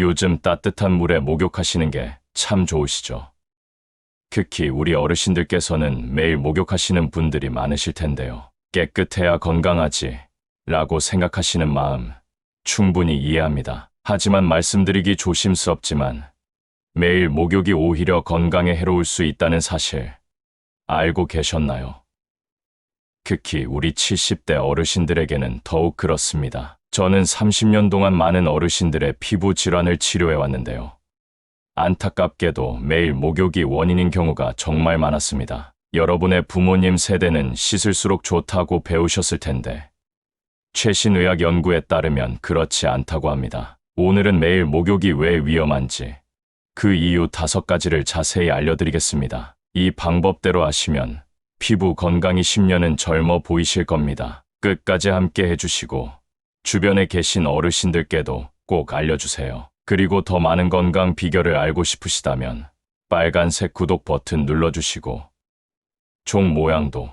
요즘 따뜻한 물에 목욕하시는 게 참 좋으시죠. 특히 우리 어르신들께서는 매일 목욕하시는 분들이 많으실 텐데요. 깨끗해야 건강하지 라고 생각하시는 마음 충분히 이해합니다. 하지만 말씀드리기 조심스럽지만 매일 목욕이 오히려 건강에 해로울 수 있다는 사실 알고 계셨나요? 특히 우리 70대 어르신들에게는 더욱 그렇습니다. 저는 30년 동안 많은 어르신들의 피부 질환을 치료해 왔는데요. 안타깝게도 매일 목욕이 원인인 경우가 정말 많았습니다. 여러분의 부모님 세대는 씻을수록 좋다고 배우셨을 텐데 최신 의학 연구에 따르면 그렇지 않다고 합니다. 오늘은 매일 목욕이 왜 위험한지 그 이유 5가지를 자세히 알려드리겠습니다. 이 방법대로 하시면 피부 건강이 10년은 젊어 보이실 겁니다. 끝까지 함께 해주시고 주변에 계신 어르신들께도 꼭 알려주세요. 그리고 더 많은 건강 비결을 알고 싶으시다면 빨간색 구독 버튼 눌러주시고 종 모양도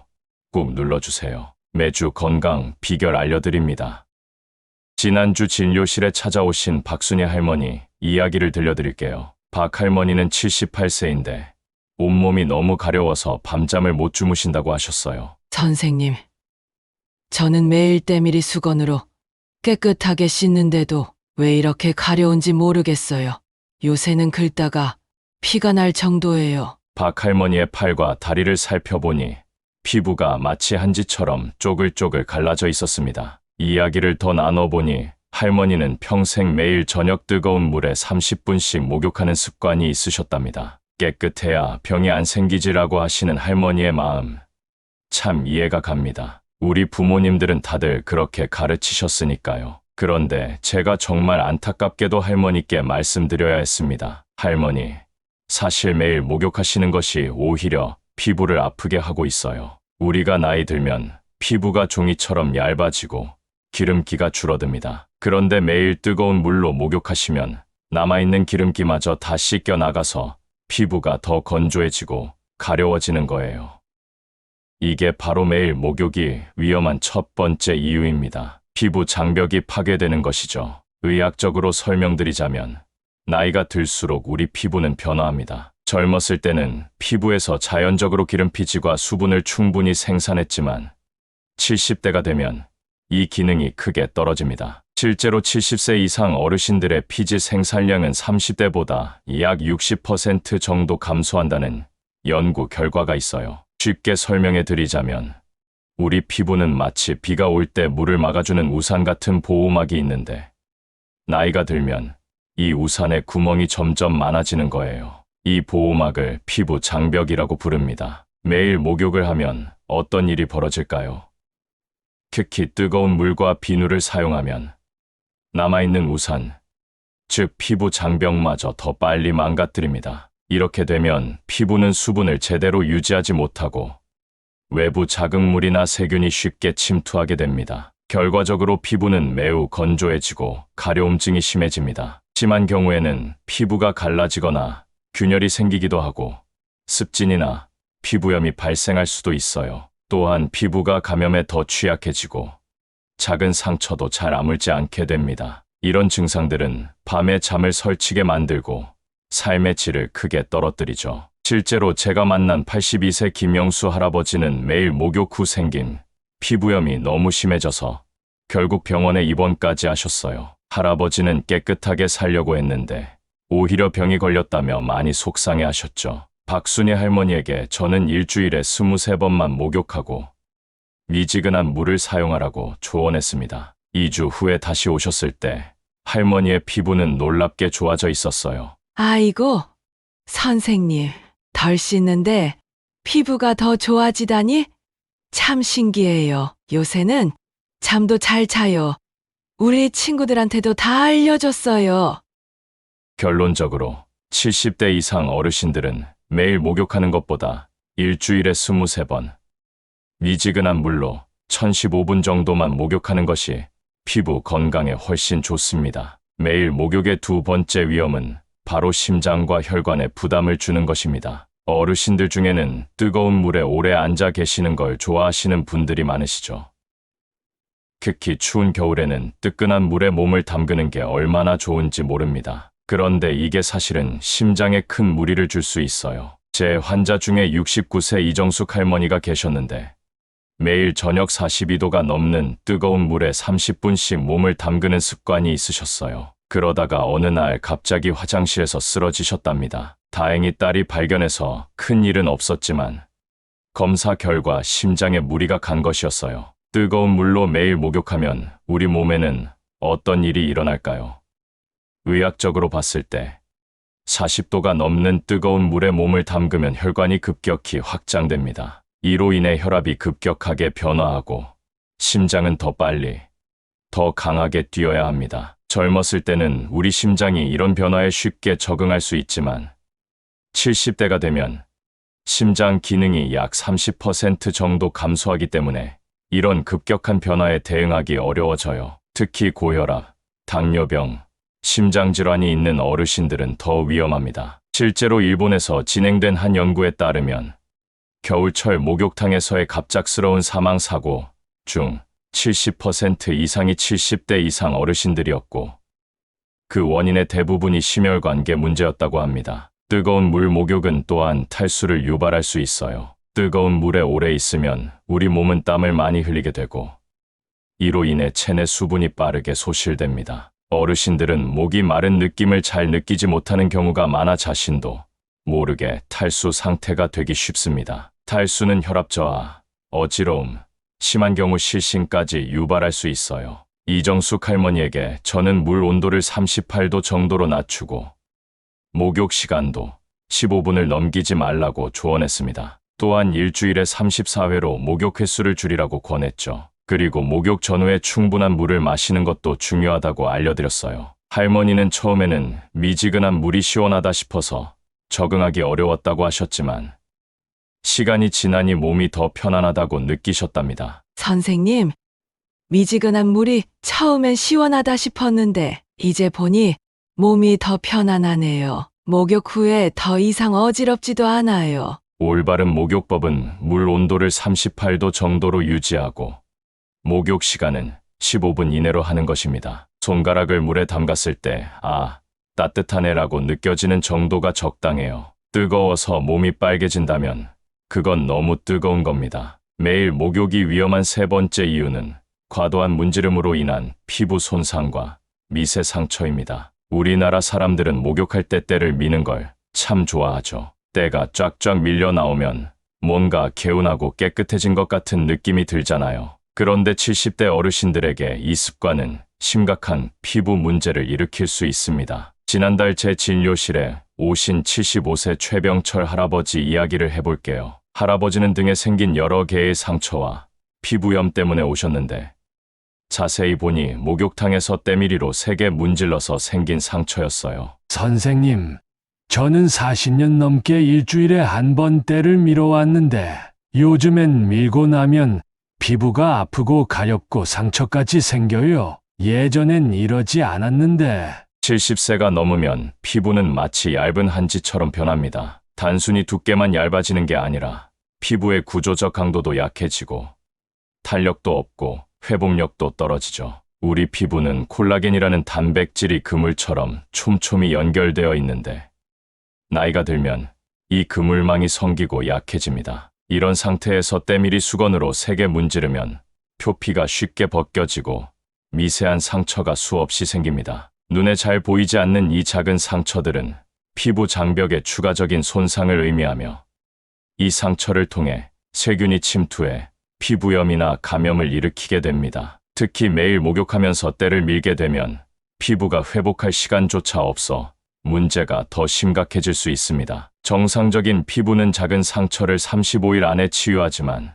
꾹 눌러주세요. 매주 건강 비결 알려드립니다. 지난주 진료실에 찾아오신 박순희 할머니 이야기를 들려드릴게요. 박 할머니는 78세인데 온몸이 너무 가려워서 밤잠을 못 주무신다고 하셨어요. 선생님, 저는 매일 때밀이 수건으로 깨끗하게 씻는데도 왜 이렇게 가려운지 모르겠어요. 요새는 긁다가 피가 날 정도예요. 박 할머니의 팔과 다리를 살펴보니 피부가 마치 한지처럼 쪼글쪼글 갈라져 있었습니다. 이야기를 더 나눠보니 할머니는 평생 매일 저녁 뜨거운 물에 30분씩 목욕하는 습관이 있으셨답니다. 깨끗해야 병이 안 생기지라고 하시는 할머니의 마음 참 이해가 갑니다. 우리 부모님들은 다들 그렇게 가르치셨으니까요. 그런데 제가 정말 안타깝게도 할머니께 말씀드려야 했습니다. 할머니, 사실 매일 목욕하시는 것이 오히려 피부를 아프게 하고 있어요. 우리가 나이 들면 피부가 종이처럼 얇아지고 기름기가 줄어듭니다. 그런데 매일 뜨거운 물로 목욕하시면 남아있는 기름기마저 다 씻겨 나가서 피부가 더 건조해지고 가려워지는 거예요. 이게 바로 매일 목욕이 위험한 첫 번째 이유입니다. 피부 장벽이 파괴되는 것이죠. 의학적으로 설명드리자면 나이가 들수록 우리 피부는 변화합니다. 젊었을 때는 피부에서 자연적으로 기름피지와 수분을 충분히 생산했지만 70대가 되면 이 기능이 크게 떨어집니다. 실제로 70세 이상 어르신들의 피지 생산량은 30대보다 약 60% 정도 감소한다는 연구 결과가 있어요. 쉽게 설명해 드리자면 우리 피부는 마치 비가 올 때 물을 막아주는 우산 같은 보호막이 있는데 나이가 들면 이 우산의 구멍이 점점 많아지는 거예요. 이 보호막을 피부 장벽이라고 부릅니다. 매일 목욕을 하면 어떤 일이 벌어질까요? 특히 뜨거운 물과 비누를 사용하면 남아있는 우산, 즉 피부 장벽마저 더 빨리 망가뜨립니다. 이렇게 되면 피부는 수분을 제대로 유지하지 못하고 외부 자극물이나 세균이 쉽게 침투하게 됩니다. 결과적으로 피부는 매우 건조해지고 가려움증이 심해집니다. 심한 경우에는 피부가 갈라지거나 균열이 생기기도 하고 습진이나 피부염이 발생할 수도 있어요. 또한 피부가 감염에 더 취약해지고 작은 상처도 잘 아물지 않게 됩니다. 이런 증상들은 밤에 잠을 설치게 만들고 삶의 질을 크게 떨어뜨리죠. 실제로 제가 만난 82세 김영수 할아버지는 매일 목욕 후 생긴 피부염이 너무 심해져서 결국 병원에 입원까지 하셨어요. 할아버지는 깨끗하게 살려고 했는데 오히려 병이 걸렸다며 많이 속상해 하셨죠. 박순희 할머니에게 저는 일주일에 23번만 목욕하고 미지근한 물을 사용하라고 조언했습니다. 2주 후에 다시 오셨을 때 할머니의 피부는 놀랍게 좋아져 있었어요. 아이고, 선생님, 덜 씻는데 피부가 더 좋아지다니? 참 신기해요. 요새는 잠도 잘 자요. 우리 친구들한테도 다 알려줬어요. 결론적으로 70대 이상 어르신들은 매일 목욕하는 것보다 일주일에 23번, 미지근한 물로 1015분 정도만 목욕하는 것이 피부 건강에 훨씬 좋습니다. 매일 목욕의 두 번째 위험은 바로 심장과 혈관에 부담을 주는 것입니다. 어르신들 중에는 뜨거운 물에 오래 앉아 계시는 걸 좋아하시는 분들이 많으시죠. 특히 추운 겨울에는 뜨끈한 물에 몸을 담그는 게 얼마나 좋은지 모릅니다. 그런데 이게 사실은 심장에 큰 무리를 줄 수 있어요. 제 환자 중에 69세 이정숙 할머니가 계셨는데 매일 저녁 42도가 넘는 뜨거운 물에 30분씩 몸을 담그는 습관이 있으셨어요. 그러다가 어느 날 갑자기 화장실에서 쓰러지셨답니다. 다행히 딸이 발견해서 큰 일은 없었지만 검사 결과 심장에 무리가 간 것이었어요. 뜨거운 물로 매일 목욕하면 우리 몸에는 어떤 일이 일어날까요? 의학적으로 봤을 때 40도가 넘는 뜨거운 물에 몸을 담그면 혈관이 급격히 확장됩니다. 이로 인해 혈압이 급격하게 변화하고 심장은 더 빨리, 더 강하게 뛰어야 합니다. 젊었을 때는 우리 심장이 이런 변화에 쉽게 적응할 수 있지만 70대가 되면 심장 기능이 약 30% 정도 감소하기 때문에 이런 급격한 변화에 대응하기 어려워져요. 특히 고혈압, 당뇨병, 심장질환이 있는 어르신들은 더 위험합니다. 실제로 일본에서 진행된 한 연구에 따르면 겨울철 목욕탕에서의 갑작스러운 사망사고 중 70% 이상이 70대 이상 어르신들이었고 그 원인의 대부분이 심혈관계 문제였다고 합니다. 뜨거운 물 목욕은 또한 탈수를 유발할 수 있어요. 뜨거운 물에 오래 있으면 우리 몸은 땀을 많이 흘리게 되고 이로 인해 체내 수분이 빠르게 소실됩니다. 어르신들은 목이 마른 느낌을 잘 느끼지 못하는 경우가 많아 자신도 모르게 탈수 상태가 되기 쉽습니다. 탈수는 혈압 저하, 어지러움, 심한 경우 실신까지 유발할 수 있어요. 이정숙 할머니에게 저는 물 온도를 38도 정도로 낮추고 목욕 시간도 15분을 넘기지 말라고 조언했습니다. 또한 일주일에 34회로 목욕 횟수를 줄이라고 권했죠. 그리고 목욕 전후에 충분한 물을 마시는 것도 중요하다고 알려드렸어요. 할머니는 처음에는 미지근한 물이 시원하다 싶어서 적응하기 어려웠다고 하셨지만 시간이 지나니 몸이 더 편안하다고 느끼셨답니다. 선생님, 미지근한 물이 처음엔 시원하다 싶었는데 이제 보니 몸이 더 편안하네요. 목욕 후에 더 이상 어지럽지도 않아요. 올바른 목욕법은 물 온도를 38도 정도로 유지하고 목욕 시간은 15분 이내로 하는 것입니다. 손가락을 물에 담갔을 때 따뜻하네라고 느껴지는 정도가 적당해요. 뜨거워서 몸이 빨개진다면 그건 너무 뜨거운 겁니다. 매일 목욕이 위험한 세 번째 이유는 과도한 문지름으로 인한 피부 손상과 미세 상처입니다. 우리나라 사람들은 목욕할 때 때를 미는 걸 참 좋아하죠. 때가 쫙쫙 밀려 나오면 뭔가 개운하고 깨끗해진 것 같은 느낌이 들잖아요. 그런데 70대 어르신들에게 이 습관은 심각한 피부 문제를 일으킬 수 있습니다. 지난달 제 진료실에 오신 75세 최병철 할아버지 이야기를 해볼게요. 할아버지는 등에 생긴 여러 개의 상처와 피부염 때문에 오셨는데 자세히 보니 목욕탕에서 때밀이로 3개 문질러서 생긴 상처였어요. 선생님, 저는 40년 넘게 일주일에 한 번 때를 밀어왔는데 요즘엔 밀고 나면 피부가 아프고 가렵고 상처까지 생겨요. 예전엔 이러지 않았는데. 70세가 넘으면 피부는 마치 얇은 한지처럼 변합니다. 단순히 두께만 얇아지는 게 아니라 피부의 구조적 강도도 약해지고 탄력도 없고 회복력도 떨어지죠. 우리 피부는 콜라겐이라는 단백질이 그물처럼 촘촘히 연결되어 있는데 나이가 들면 이 그물망이 성기고 약해집니다. 이런 상태에서 때밀이 수건으로 세게 문지르면 표피가 쉽게 벗겨지고 미세한 상처가 수없이 생깁니다. 눈에 잘 보이지 않는 이 작은 상처들은 피부 장벽의 추가적인 손상을 의미하며 이 상처를 통해 세균이 침투해 피부염이나 감염을 일으키게 됩니다. 특히 매일 목욕하면서 때를 밀게 되면 피부가 회복할 시간조차 없어 문제가 더 심각해질 수 있습니다. 정상적인 피부는 작은 상처를 35일 안에 치유하지만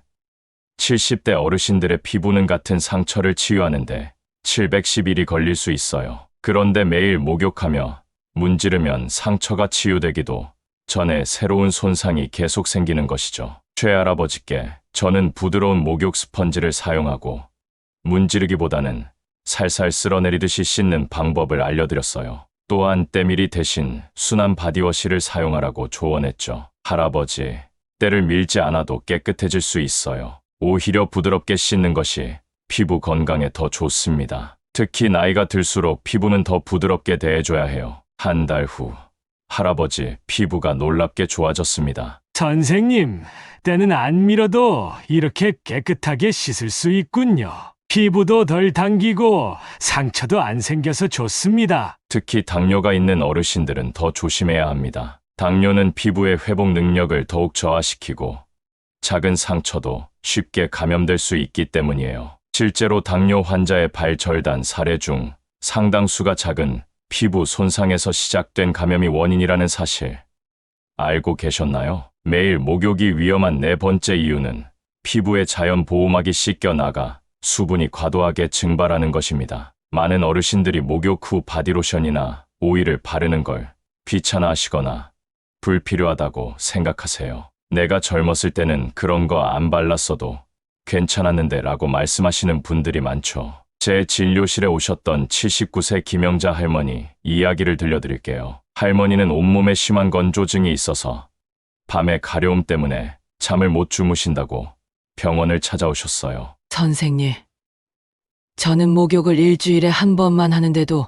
70대 어르신들의 피부는 같은 상처를 치유하는데 710일이 걸릴 수 있어요. 그런데 매일 목욕하며 문지르면 상처가 치유되기도 전에 새로운 손상이 계속 생기는 것이죠. 최할아버지께 저는 부드러운 목욕 스펀지를 사용하고 문지르기보다는 살살 쓸어내리듯이 씻는 방법을 알려드렸어요. 또한 때밀이 대신 순한 바디워시를 사용하라고 조언했죠. 할아버지, 때를 밀지 않아도 깨끗해질 수 있어요. 오히려 부드럽게 씻는 것이 피부 건강에 더 좋습니다. 특히 나이가 들수록 피부는 더 부드럽게 대해줘야 해요. 한 달 후, 할아버지 피부가 놀랍게 좋아졌습니다. 선생님, 때는 안 밀어도 이렇게 깨끗하게 씻을 수 있군요. 피부도 덜 당기고 상처도 안 생겨서 좋습니다. 특히 당뇨가 있는 어르신들은 더 조심해야 합니다. 당뇨는 피부의 회복 능력을 더욱 저하시키고 작은 상처도 쉽게 감염될 수 있기 때문이에요. 실제로 당뇨 환자의 발절단 사례 중 상당수가 작은 피부 손상에서 시작된 감염이 원인이라는 사실 알고 계셨나요? 매일 목욕이 위험한 네 번째 이유는 피부의 자연 보호막이 씻겨 나가 수분이 과도하게 증발하는 것입니다. 많은 어르신들이 목욕 후 바디로션이나 오일을 바르는 걸 귀찮아하시거나 불필요하다고 생각하세요. 내가 젊었을 때는 그런 거 안 발랐어도 괜찮았는데 라고 말씀하시는 분들이 많죠. 제 진료실에 오셨던 79세 김영자 할머니 이야기를 들려드릴게요. 할머니는 온몸에 심한 건조증이 있어서 밤에 가려움 때문에 잠을 못 주무신다고 병원을 찾아오셨어요. 선생님, 저는 목욕을 일주일에 한 번만 하는데도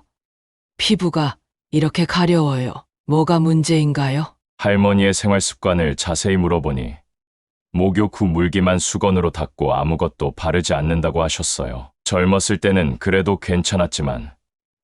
피부가 이렇게 가려워요. 뭐가 문제인가요? 할머니의 생활 습관을 자세히 물어보니 목욕 후 물기만 수건으로 닦고 아무것도 바르지 않는다고 하셨어요. 젊었을 때는 그래도 괜찮았지만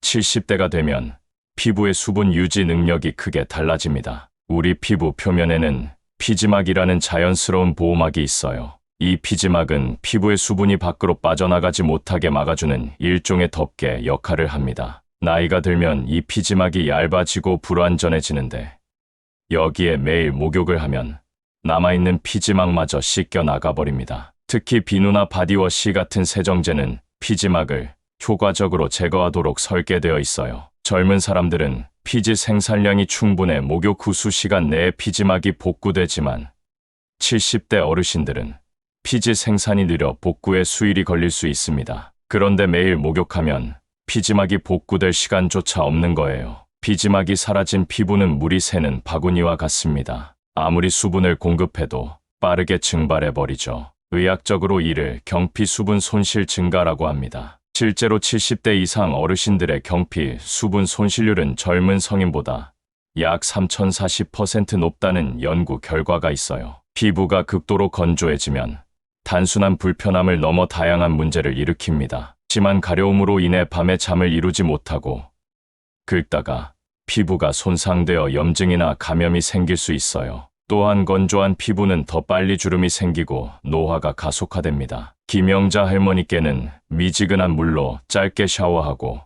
70대가 되면 피부의 수분 유지 능력이 크게 달라집니다. 우리 피부 표면에는 피지막이라는 자연스러운 보호막이 있어요. 이 피지막은 피부의 수분이 밖으로 빠져나가지 못하게 막아주는 일종의 덮개 역할을 합니다. 나이가 들면 이 피지막이 얇아지고 불완전해지는데 여기에 매일 목욕을 하면 남아있는 피지막마저 씻겨 나가버립니다. 특히 비누나 바디워시 같은 세정제는 피지막을 효과적으로 제거하도록 설계되어 있어요. 젊은 사람들은 피지 생산량이 충분해 목욕 후 수시간 내에 피지막이 복구되지만 70대 어르신들은 피지 생산이 느려 복구에 수일이 걸릴 수 있습니다. 그런데 매일 목욕하면 피지막이 복구될 시간조차 없는 거예요. 피지막이 사라진 피부는 물이 새는 바구니와 같습니다. 아무리 수분을 공급해도 빠르게 증발해버리죠. 의학적으로 이를 경피 수분 손실 증가라고 합니다. 실제로 70대 이상 어르신들의 경피 수분 손실률은 젊은 성인보다 약 3040% 높다는 연구 결과가 있어요. 피부가 극도로 건조해지면 단순한 불편함을 넘어 다양한 문제를 일으킵니다. 심한 가려움으로 인해 밤에 잠을 이루지 못하고 긁다가 피부가 손상되어 염증이나 감염이 생길 수 있어요. 또한 건조한 피부는 더 빨리 주름이 생기고 노화가 가속화됩니다. 김영자 할머니께는 미지근한 물로 짧게 샤워하고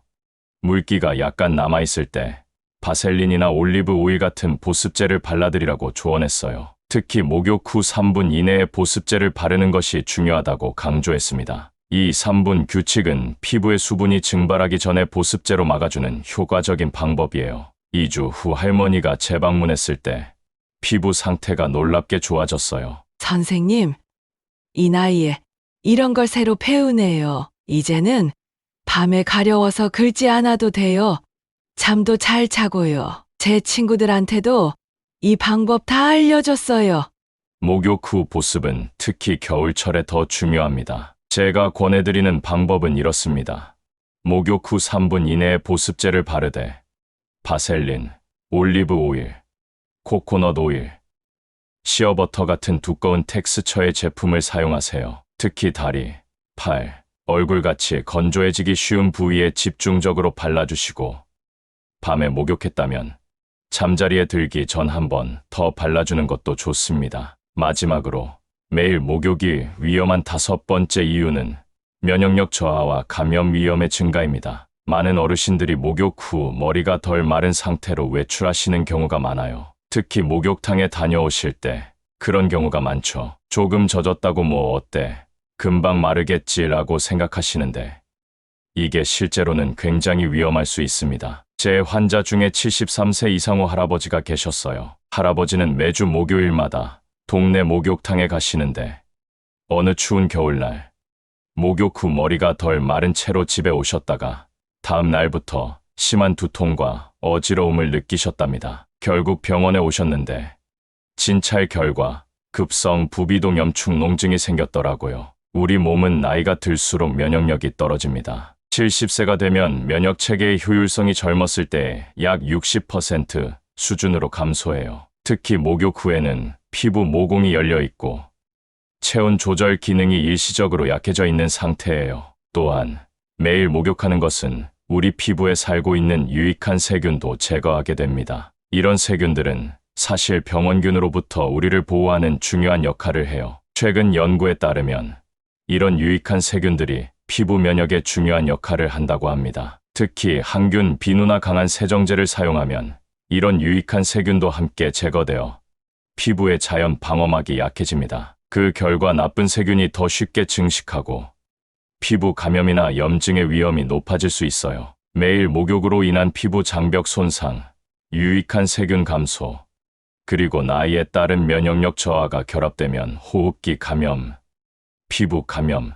물기가 약간 남아있을 때 바셀린이나 올리브 오일 같은 보습제를 발라드리라고 조언했어요. 특히 목욕 후 3분 이내에 보습제를 바르는 것이 중요하다고 강조했습니다. 이 3분 규칙은 피부의 수분이 증발하기 전에 보습제로 막아주는 효과적인 방법이에요. 2주 후 할머니가 재방문했을 때 피부 상태가 놀랍게 좋아졌어요. 선생님, 이 나이에 이런 걸 새로 배우네요. 이제는 밤에 가려워서 긁지 않아도 돼요. 잠도 잘 자고요. 제 친구들한테도 이 방법 다 알려줬어요. 목욕 후 보습은 특히 겨울철에 더 중요합니다. 제가 권해드리는 방법은 이렇습니다. 목욕 후 3분 이내에 보습제를 바르되 바셀린, 올리브 오일, 코코넛 오일, 시어버터 같은 두꺼운 텍스처의 제품을 사용하세요. 특히 다리, 팔, 얼굴같이 건조해지기 쉬운 부위에 집중적으로 발라주시고 밤에 목욕했다면 잠자리에 들기 전 한 번 더 발라주는 것도 좋습니다. 마지막으로 매일 목욕이 위험한 5번째 이유는 면역력 저하와 감염 위험의 증가입니다. 많은 어르신들이 목욕 후 머리가 덜 마른 상태로 외출하시는 경우가 많아요. 특히 목욕탕에 다녀오실 때 그런 경우가 많죠. 조금 젖었다고 뭐 어때? 금방 마르겠지라고 생각하시는데 이게 실제로는 굉장히 위험할 수 있습니다. 제 환자 중에 73세 이상의 할아버지가 계셨어요. 할아버지는 매주 목요일마다 동네 목욕탕에 가시는데 어느 추운 겨울날 목욕 후 머리가 덜 마른 채로 집에 오셨다가 다음 날부터 심한 두통과 어지러움을 느끼셨답니다. 결국 병원에 오셨는데 진찰 결과 급성 부비동염충농증이 생겼더라고요. 우리 몸은 나이가 들수록 면역력이 떨어집니다. 70세가 되면 면역 체계의 효율성이 젊었을 때 약 60% 수준으로 감소해요. 특히 목욕 후에는 피부 모공이 열려 있고 체온 조절 기능이 일시적으로 약해져 있는 상태예요. 또한 매일 목욕하는 것은 우리 피부에 살고 있는 유익한 세균도 제거하게 됩니다. 이런 세균들은 사실 병원균으로부터 우리를 보호하는 중요한 역할을 해요. 최근 연구에 따르면 이런 유익한 세균들이 피부 면역에 중요한 역할을 한다고 합니다. 특히 항균, 비누나 강한 세정제를 사용하면 이런 유익한 세균도 함께 제거되어 피부의 자연 방어막이 약해집니다. 그 결과 나쁜 세균이 더 쉽게 증식하고 피부 감염이나 염증의 위험이 높아질 수 있어요. 매일 목욕으로 인한 피부 장벽 손상, 유익한 세균 감소, 그리고 나이에 따른 면역력 저하가 결합되면 호흡기 감염, 피부 감염,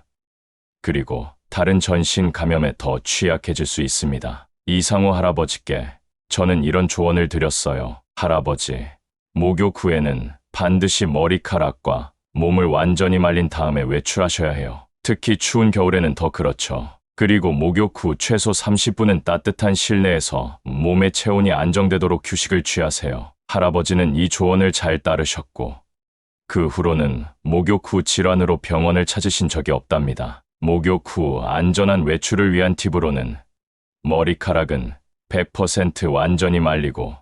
그리고 다른 전신 감염에 더 취약해질 수 있습니다. 이상호 할아버지께 저는 이런 조언을 드렸어요. 할아버지, 목욕 후에는 반드시 머리카락과 몸을 완전히 말린 다음에 외출하셔야 해요. 특히 추운 겨울에는 더 그렇죠. 그리고 목욕 후 최소 30분은 따뜻한 실내에서 몸의 체온이 안정되도록 휴식을 취하세요. 할아버지는 이 조언을 잘 따르셨고 그 후로는 목욕 후 질환으로 병원을 찾으신 적이 없답니다. 목욕 후 안전한 외출을 위한 팁으로는 머리카락은 100% 완전히 말리고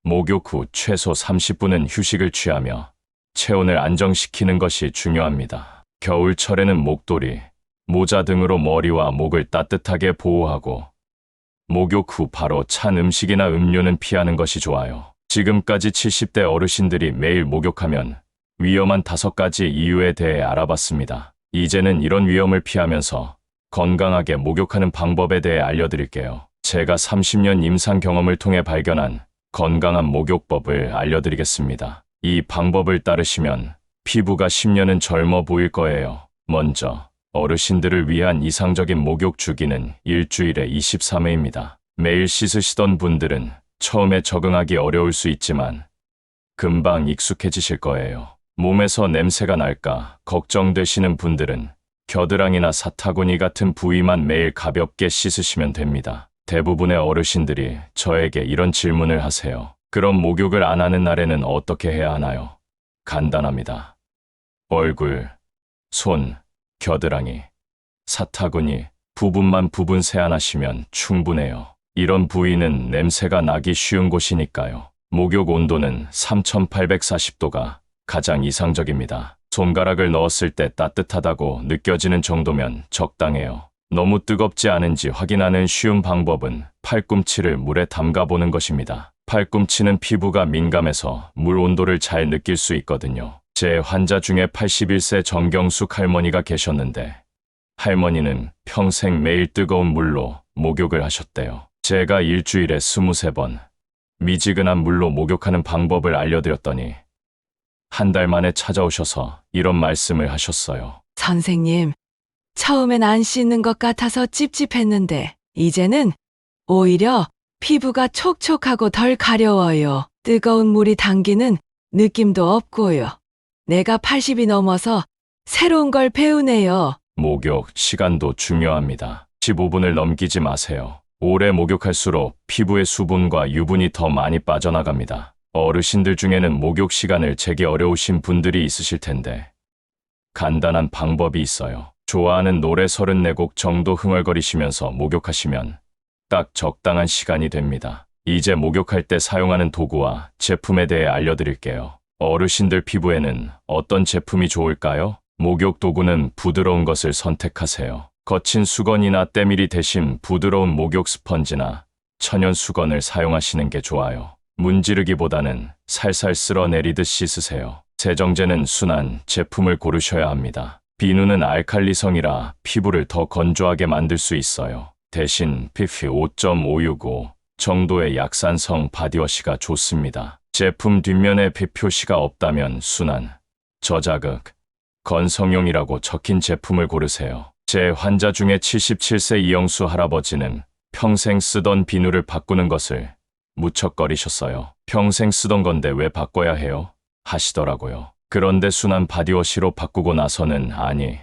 목욕 후 최소 30분은 휴식을 취하며 체온을 안정시키는 것이 중요합니다. 겨울철에는 목도리, 모자 등으로 머리와 목을 따뜻하게 보호하고 목욕 후 바로 찬 음식이나 음료는 피하는 것이 좋아요. 지금까지 70대 어르신들이 매일 목욕하면 위험한 5가지 이유에 대해 알아봤습니다. 이제는 이런 위험을 피하면서 건강하게 목욕하는 방법에 대해 알려드릴게요. 제가 30년 임상 경험을 통해 발견한 건강한 목욕법을 알려드리겠습니다. 이 방법을 따르시면 피부가 10년은 젊어 보일 거예요. 먼저 어르신들을 위한 이상적인 목욕 주기는 일주일에 23회입니다. 매일 씻으시던 분들은 처음에 적응하기 어려울 수 있지만 금방 익숙해지실 거예요. 몸에서 냄새가 날까 걱정되시는 분들은 겨드랑이나 사타구니 같은 부위만 매일 가볍게 씻으시면 됩니다. 대부분의 어르신들이 저에게 이런 질문을 하세요. 그럼 목욕을 안 하는 날에는 어떻게 해야 하나요? 간단합니다. 얼굴, 손, 겨드랑이, 사타구니 부분만 부분 세안하시면 충분해요. 이런 부위는 냄새가 나기 쉬운 곳이니까요. 목욕 온도는 3840도가 가장 이상적입니다. 손가락을 넣었을 때 따뜻하다고 느껴지는 정도면 적당해요. 너무 뜨겁지 않은지 확인하는 쉬운 방법은 팔꿈치를 물에 담가보는 것입니다. 팔꿈치는 피부가 민감해서 물 온도를 잘 느낄 수 있거든요. 제 환자 중에 81세 정경숙 할머니가 계셨는데 할머니는 평생 매일 뜨거운 물로 목욕을 하셨대요. 제가 일주일에 23번 미지근한 물로 목욕하는 방법을 알려드렸더니 한 달 만에 찾아오셔서 이런 말씀을 하셨어요. 선생님, 처음엔 안 씻는 것 같아서 찝찝했는데 이제는 오히려 피부가 촉촉하고 덜 가려워요. 뜨거운 물이 당기는 느낌도 없고요. 내가 80이 넘어서 새로운 걸 배우네요. 목욕 시간도 중요합니다. 15분을 넘기지 마세요. 오래 목욕할수록 피부의 수분과 유분이 더 많이 빠져나갑니다. 어르신들 중에는 목욕 시간을 재기 어려우신 분들이 있으실 텐데 간단한 방법이 있어요. 좋아하는 노래 34곡 정도 흥얼거리시면서 목욕하시면 딱 적당한 시간이 됩니다. 이제 목욕할 때 사용하는 도구와 제품에 대해 알려드릴게요. 어르신들 피부에는 어떤 제품이 좋을까요? 목욕 도구는 부드러운 것을 선택하세요. 거친 수건이나 때밀이 대신 부드러운 목욕 스펀지나 천연 수건을 사용하시는 게 좋아요. 문지르기보다는 살살 쓸어내리듯 씻으세요. 세정제는 순한 제품을 고르셔야 합니다. 비누는 알칼리성이라 피부를 더 건조하게 만들 수 있어요. 대신 PF 5.565 정도의 약산성 바디워시가 좋습니다. 제품 뒷면에 비 표시가 없다면 순한, 저자극, 건성용이라고 적힌 제품을 고르세요. 제 환자 중에 77세 이영수 할아버지는 평생 쓰던 비누를 바꾸는 것을 무척거리셨어요. 평생 쓰던 건데 왜 바꿔야 해요? 하시더라고요. 그런데 순한 바디워시로 바꾸고 나서는 아니,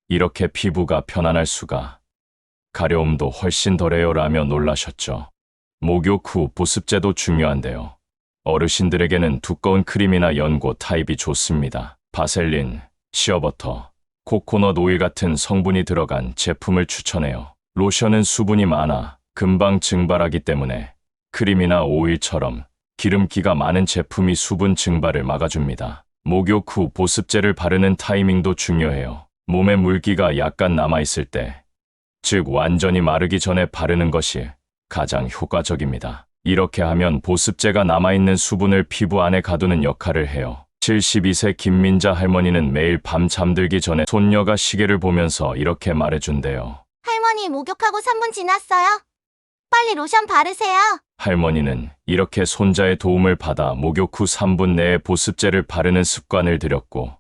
이렇게 피부가 편안할 수가. 가려움도 훨씬 덜해요라며 놀라셨죠. 목욕 후 보습제도 중요한데요. 어르신들에게는 두꺼운 크림이나 연고 타입이 좋습니다. 바셀린, 시어버터, 코코넛 오일 같은 성분이 들어간 제품을 추천해요. 로션은 수분이 많아 금방 증발하기 때문에 크림이나 오일처럼 기름기가 많은 제품이 수분 증발을 막아줍니다. 목욕 후 보습제를 바르는 타이밍도 중요해요. 몸에 물기가 약간 남아있을 때, 즉 완전히 마르기 전에 바르는 것이 가장 효과적입니다. 이렇게 하면 보습제가 남아있는 수분을 피부 안에 가두는 역할을 해요. 72세 김민자 할머니는 매일 밤 잠들기 전에 손녀가 시계를 보면서 이렇게 말해준대요. 할머니, 목욕하고 3분 지났어요. 빨리 로션 바르세요. 할머니는 이렇게 손자의 도움을 받아 목욕 후 3분 내에 보습제를 바르는 습관을 들였고,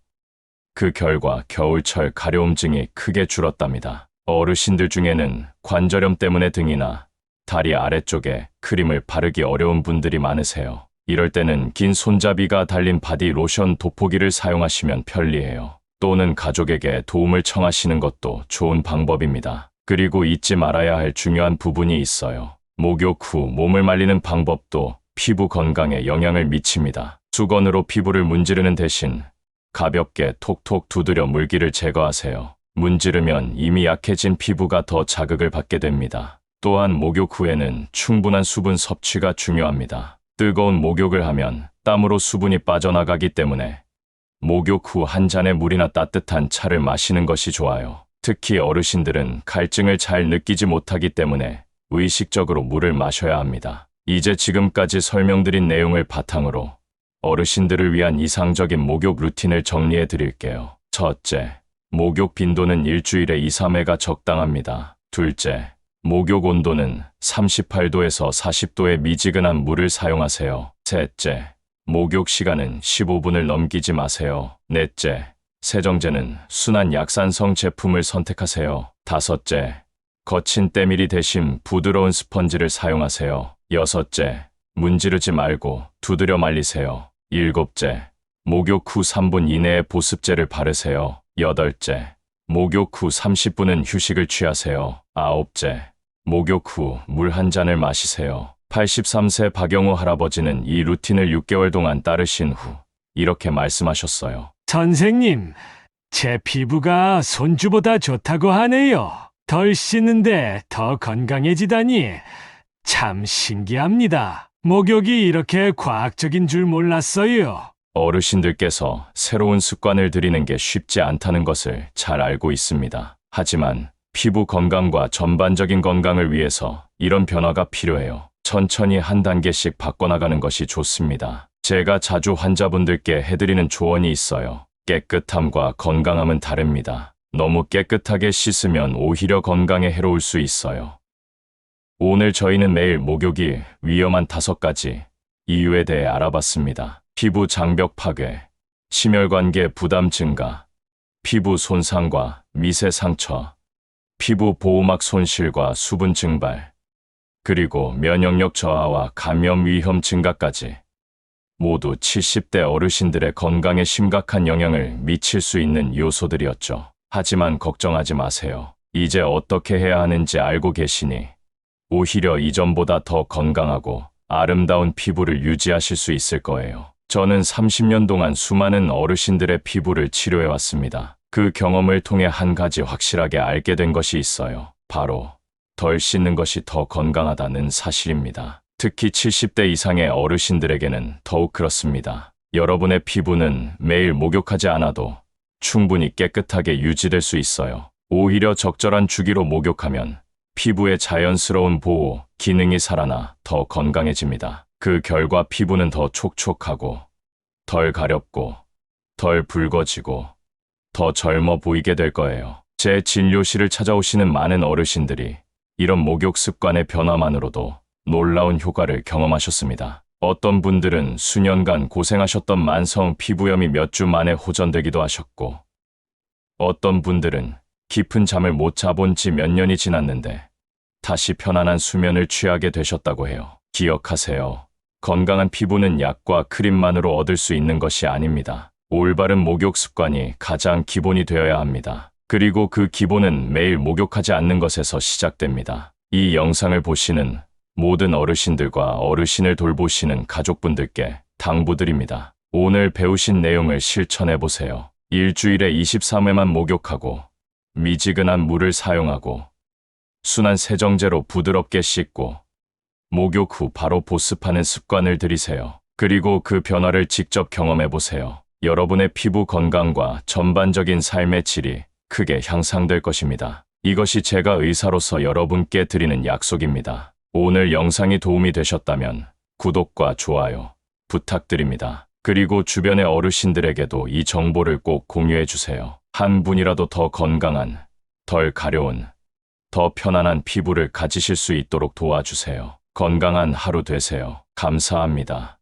그 결과 겨울철 가려움증이 크게 줄었답니다. 어르신들 중에는 관절염 때문에 등이나 다리 아래쪽에 크림을 바르기 어려운 분들이 많으세요. 이럴 때는 긴 손잡이가 달린 바디 로션 돋보기를 사용하시면 편리해요. 또는 가족에게 도움을 청하시는 것도 좋은 방법입니다. 그리고 잊지 말아야 할 중요한 부분이 있어요. 목욕 후 몸을 말리는 방법도 피부 건강에 영향을 미칩니다. 수건으로 피부를 문지르는 대신 가볍게 톡톡 두드려 물기를 제거하세요. 문지르면 이미 약해진 피부가 더 자극을 받게 됩니다. 또한 목욕 후에는 충분한 수분 섭취가 중요합니다. 뜨거운 목욕을 하면 땀으로 수분이 빠져나가기 때문에 목욕 후 한 잔의 물이나 따뜻한 차를 마시는 것이 좋아요. 특히 어르신들은 갈증을 잘 느끼지 못하기 때문에 의식적으로 물을 마셔야 합니다. 이제 지금까지 설명드린 내용을 바탕으로 어르신들을 위한 이상적인 목욕 루틴을 정리해 드릴게요. 첫째, 목욕 빈도는 일주일에 2, 3회가 적당합니다. 둘째, 목욕 온도는 38도에서 40도의 미지근한 물을 사용하세요. 셋째, 목욕 시간은 15분을 넘기지 마세요. 넷째, 세정제는 순한 약산성 제품을 선택하세요. 다섯째, 거친 때밀이 대신 부드러운 스펀지를 사용하세요. 여섯째, 문지르지 말고 두드려 말리세요. 일곱째, 목욕 후 3분 이내에 보습제를 바르세요. 여덟째, 목욕 후 30분은 휴식을 취하세요. 아홉째, 목욕 후 물 한 잔을 마시세요. 83세 박영호 할아버지는 이 루틴을 6개월 동안 따르신 후 이렇게 말씀하셨어요. 선생님, 제 피부가 손주보다 좋다고 하네요. 덜 씻는데 더 건강해지다니 참 신기합니다. 목욕이 이렇게 과학적인 줄 몰랐어요. 어르신들께서 새로운 습관을 들이는 게 쉽지 않다는 것을 잘 알고 있습니다. 하지만 피부 건강과 전반적인 건강을 위해서 이런 변화가 필요해요. 천천히 한 단계씩 바꿔나가는 것이 좋습니다. 제가 자주 환자분들께 해드리는 조언이 있어요. 깨끗함과 건강함은 다릅니다. 너무 깨끗하게 씻으면 오히려 건강에 해로울 수 있어요. 오늘 저희는 매일 목욕이 위험한 5가지 이유에 대해 알아봤습니다. 피부 장벽 파괴, 심혈관계 부담 증가, 피부 손상과 미세 상처, 피부 보호막 손실과 수분 증발, 그리고 면역력 저하와 감염 위험 증가까지 모두 70대 어르신들의 건강에 심각한 영향을 미칠 수 있는 요소들이었죠. 하지만 걱정하지 마세요. 이제 어떻게 해야 하는지 알고 계시니 오히려 이전보다 더 건강하고 아름다운 피부를 유지하실 수 있을 거예요. 저는 30년 동안 수많은 어르신들의 피부를 치료해왔습니다. 그 경험을 통해 한 가지 확실하게 알게 된 것이 있어요. 바로 덜 씻는 것이 더 건강하다는 사실입니다. 특히 70대 이상의 어르신들에게는 더욱 그렇습니다. 여러분의 피부는 매일 목욕하지 않아도 충분히 깨끗하게 유지될 수 있어요. 오히려 적절한 주기로 목욕하면 피부의 자연스러운 보호 기능이 살아나 더 건강해집니다. 그 결과 피부는 더 촉촉하고 덜 가렵고 덜 붉어지고 더 젊어 보이게 될 거예요. 제 진료실을 찾아오시는 많은 어르신들이 이런 목욕 습관의 변화만으로도 놀라운 효과를 경험하셨습니다. 어떤 분들은 수년간 고생하셨던 만성 피부염이 몇 주 만에 호전되기도 하셨고, 어떤 분들은 깊은 잠을 못 자본 지 몇 년이 지났는데 다시 편안한 수면을 취하게 되셨다고 해요. 기억하세요. 건강한 피부는 약과 크림만으로 얻을 수 있는 것이 아닙니다. 올바른 목욕 습관이 가장 기본이 되어야 합니다. 그리고 그 기본은 매일 목욕하지 않는 것에서 시작됩니다. 이 영상을 보시는 모든 어르신들과 어르신을 돌보시는 가족분들께 당부드립니다. 오늘 배우신 내용을 실천해 보세요. 일주일에 23회만 목욕하고 미지근한 물을 사용하고 순한 세정제로 부드럽게 씻고 목욕 후 바로 보습하는 습관을 들이세요. 그리고 그 변화를 직접 경험해 보세요. 여러분의 피부 건강과 전반적인 삶의 질이 크게 향상될 것입니다. 이것이 제가 의사로서 여러분께 드리는 약속입니다. 오늘 영상이 도움이 되셨다면 구독과 좋아요 부탁드립니다. 그리고 주변의 어르신들에게도 이 정보를 꼭 공유해 주세요. 한 분이라도 더 건강한, 덜 가려운, 더 편안한 피부를 가지실 수 있도록 도와주세요. 건강한 하루 되세요. 감사합니다.